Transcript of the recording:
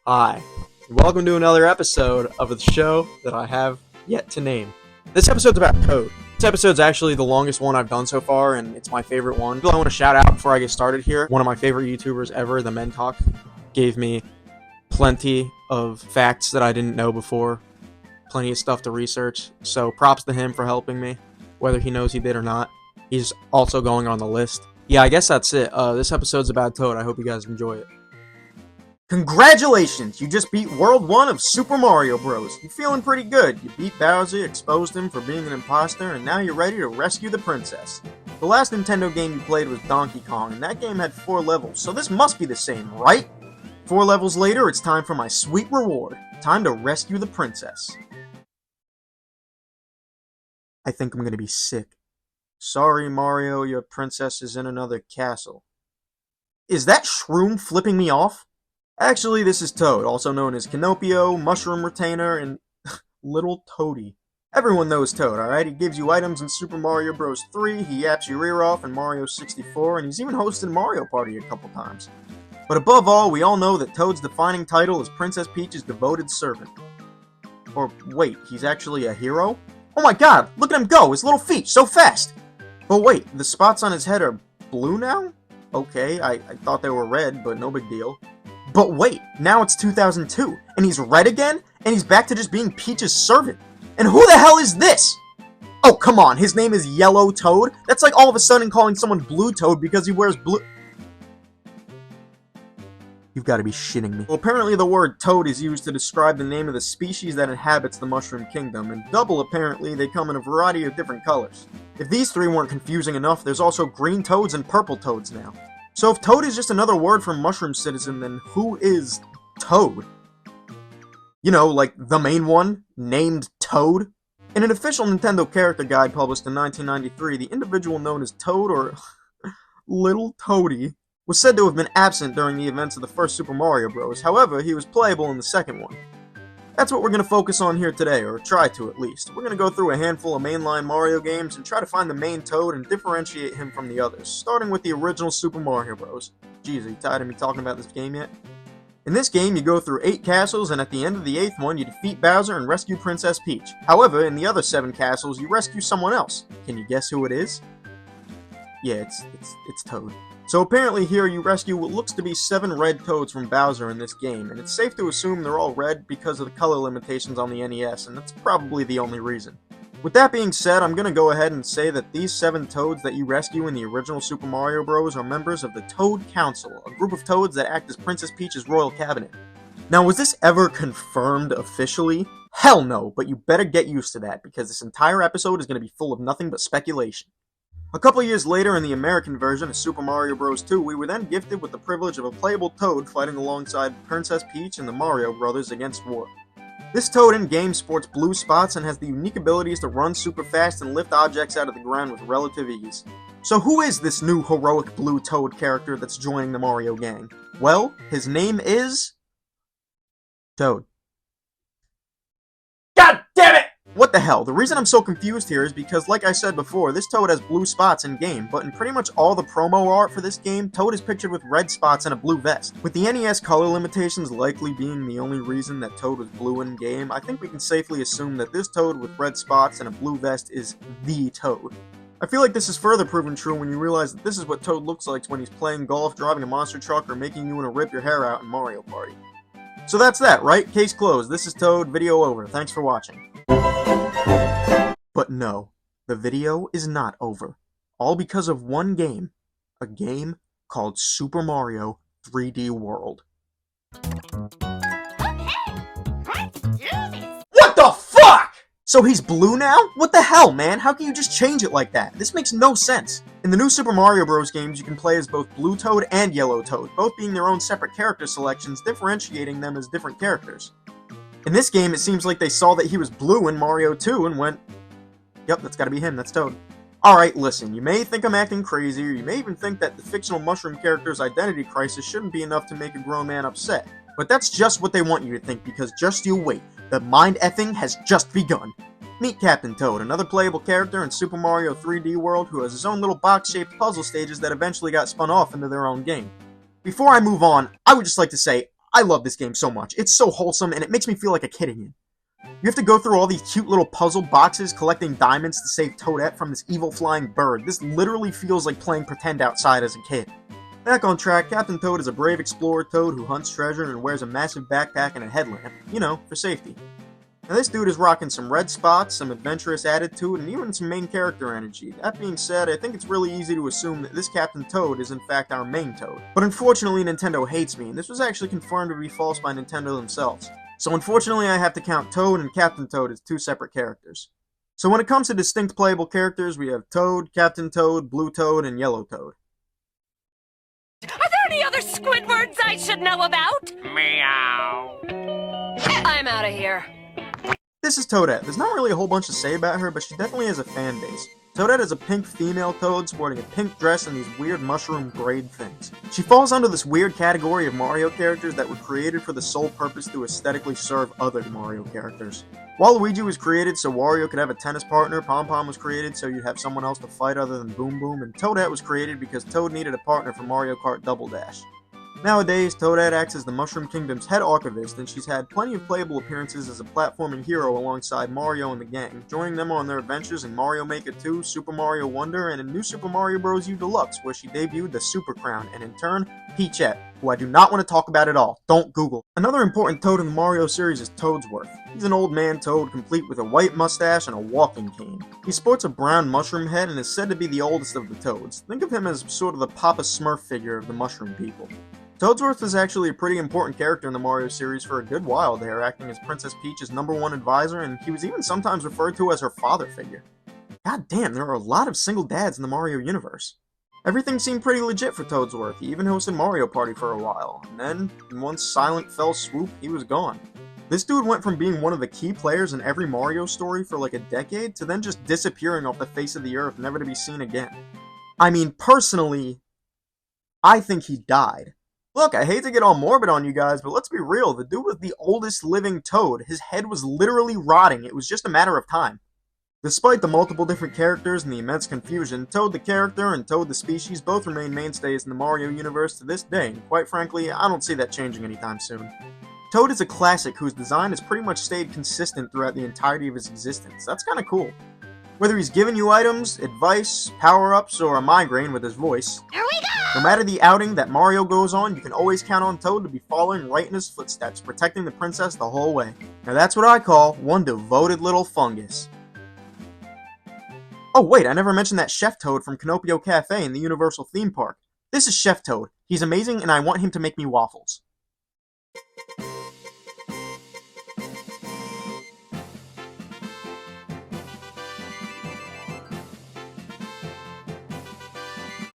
Hi, and welcome to another episode of the show that I have yet to name. This episode's about Toad. This episode's actually the longest one I've done so far, and it's my favorite one. I want to shout out before I get started here, one of my favorite YouTubers ever, the Mentalk, gave me plenty of facts that I didn't know before, plenty of stuff to research, so props to him for helping me, whether he knows he did or not. He's also going on the list. Yeah, I guess that's it. This episode's about Toad. I hope you guys enjoy it. Congratulations! You just beat World 1 of Super Mario Bros. You're feeling pretty good. You beat Bowser, exposed him for being an imposter, and now you're ready to rescue the princess. The last Nintendo game you played was Donkey Kong, and that game had 4 levels, so this must be the same, right? 4 levels later, it's time for my sweet reward. Time to rescue the princess. I think I'm gonna be sick. Sorry, Mario, your princess is in another castle. Is that Shroom flipping me off? Actually, this is Toad, also known as Canopio, Mushroom Retainer, and Little Toady. Everyone knows Toad, alright? He gives you items in Super Mario Bros. 3, he yaps your ear off in Mario 64, and he's even hosted Mario Party a couple times. But above all, we all know that Toad's defining title is Princess Peach's devoted servant. Or wait, he's actually a hero? Oh my god, look at him go, his little feet, so fast! But wait, the spots on his head are blue now? Okay, I thought they were red, but no big deal. But wait, now it's 2002, and he's red again, and he's back to just being Peach's servant. And who the hell is this? Oh, come on, his name is Yellow Toad? That's like all of a sudden calling someone Blue Toad because he wears blue... You've got to be shitting me. Well, apparently the word Toad is used to describe the name of the species that inhabits the Mushroom Kingdom, and double apparently they come in a variety of different colors. If these three weren't confusing enough, there's also green toads and purple toads now. So if Toad is just another word for Mushroom Citizen, then who is Toad? You know, like the main one, named Toad? In an official Nintendo character guide published in 1993, the individual known as Toad, or Little Toady, was said to have been absent during the events of the first Super Mario Bros. However, he was playable in the second one. That's what we're going to focus on here today, or try to at least. We're going to go through a handful of mainline Mario games and try to find the main Toad and differentiate him from the others, starting with the original Super Mario Bros. Jeez, are you tired of me talking about this game yet? In this game, you go through 8 castles, and at the end of the 8th one, you defeat Bowser and rescue Princess Peach. However, in the other 7 castles, you rescue someone else. Can you guess who it is? Yeah, it's Toad. So apparently here you rescue what looks to be 7 red Toads from Bowser in this game, and it's safe to assume they're all red because of the color limitations on the NES, and that's probably the only reason. With that being said, I'm going to go ahead and say that these 7 Toads that you rescue in the original Super Mario Bros. Are members of the Toad Council, a group of Toads that act as Princess Peach's royal cabinet. Now, was this ever confirmed officially? Hell no, but you better get used to that, because this entire episode is going to be full of nothing but speculation. A couple years later, in the American version of Super Mario Bros. 2, we were then gifted with the privilege of a playable Toad fighting alongside Princess Peach and the Mario Brothers against war. This Toad in-game sports blue spots and has the unique abilities to run super fast and lift objects out of the ground with relative ease. So who is this new heroic blue Toad character that's joining the Mario gang? Well, his name is... Toad. God damn it! What the hell? The reason I'm so confused here is because, like I said before, this Toad has blue spots in-game, but in pretty much all the promo art for this game, Toad is pictured with red spots and a blue vest. With the NES color limitations likely being the only reason that Toad was blue in-game, I think we can safely assume that this Toad with red spots and a blue vest is the Toad. I feel like this is further proven true when you realize that this is what Toad looks like when he's playing golf, driving a monster truck, or making you want to rip your hair out in Mario Party. So that's that, right? Case closed. This is Toad, video over. Thanks for watching. But no, the video is not over. All because of one game. A game called Super Mario 3D World. Okay, let's do this! What the fuck?! So he's blue now? What the hell, man? How can you just change it like that? This makes no sense. In the new Super Mario Bros. Games, you can play as both Blue Toad and Yellow Toad, both being their own separate character selections, differentiating them as different characters. In this game, it seems like they saw that he was blue in Mario 2 and went, yep, that's gotta be him, that's Toad. Alright, listen, you may think I'm acting crazy, or you may even think that the fictional mushroom character's identity crisis shouldn't be enough to make a grown man upset. But that's just what they want you to think, because just you wait, the mind-effing has just begun. Meet Captain Toad, another playable character in Super Mario 3D World who has his own little box-shaped puzzle stages that eventually got spun off into their own game. Before I move on, I would just like to say, I love this game so much. It's so wholesome, and it makes me feel like a kid again. You have to go through all these cute little puzzle boxes collecting diamonds to save Toadette from this evil flying bird. This literally feels like playing pretend outside as a kid. Back on track, Captain Toad is a brave explorer toad who hunts treasure and wears a massive backpack and a headlamp, you know, for safety. Now this dude is rocking some red spots, some adventurous attitude, and even some main character energy. That being said, I think it's really easy to assume that this Captain Toad is in fact our main Toad. But unfortunately Nintendo hates me, and this was actually confirmed to be false by Nintendo themselves. So unfortunately I have to count Toad and Captain Toad as two separate characters. So when it comes to distinct playable characters, we have Toad, Captain Toad, Blue Toad, and Yellow Toad. Are there any other Squidwards I should know about? Meow. I'm out of here. This is Toadette. There's not really a whole bunch to say about her, but she definitely has a fan base. Toadette is a pink female toad sporting a pink dress and these weird mushroom braid things. She falls under this weird category of Mario characters that were created for the sole purpose to aesthetically serve other Mario characters. Waluigi was created so Wario could have a tennis partner, Pom Pom was created so you'd have someone else to fight other than Boom Boom, and Toadette was created because Toad needed a partner for Mario Kart Double Dash. Nowadays, Toadette acts as the Mushroom Kingdom's head archivist, and she's had plenty of playable appearances as a platforming hero alongside Mario and the gang, joining them on their adventures in Mario Maker 2, Super Mario Wonder, and in New Super Mario Bros. U Deluxe, where she debuted the Super Crown, and in turn, Peachette, who I do not want to talk about at all. Don't Google. Another important Toad in the Mario series is Toadsworth. He's an old man Toad, complete with a white mustache and a walking cane. He sports a brown mushroom head and is said to be the oldest of the Toads. Think of him as sort of the Papa Smurf figure of the Mushroom People. Toadsworth was actually a pretty important character in the Mario series for a good while there, acting as Princess Peach's #1 advisor, and he was even sometimes referred to as her father figure. God damn, there are a lot of single dads in the Mario universe. Everything seemed pretty legit for Toadsworth. He even hosted Mario Party for a while, and then, in one silent fell swoop, he was gone. This dude went from being one of the key players in every Mario story for like a decade, to then just disappearing off the face of the earth, never to be seen again. I mean, personally, I think he died. Look, I hate to get all morbid on you guys, but let's be real, the dude was the oldest living Toad. His head was literally rotting, it was just a matter of time. Despite the multiple different characters and the immense confusion, Toad the character and Toad the species both remain mainstays in the Mario universe to this day, and quite frankly, I don't see that changing anytime soon. Toad is a classic whose design has pretty much stayed consistent throughout the entirety of his existence. That's kinda cool. Whether he's giving you items, advice, power-ups, or a migraine with his voice, Here we go. no matter the outing that Mario goes on, you can always count on Toad to be following right in his footsteps, protecting the princess the whole way. Now that's what I call one devoted little fungus. Oh wait, I never mentioned that Chef Toad from Canopio Cafe in the Universal Theme Park. This is Chef Toad. He's amazing and I want him to make me waffles.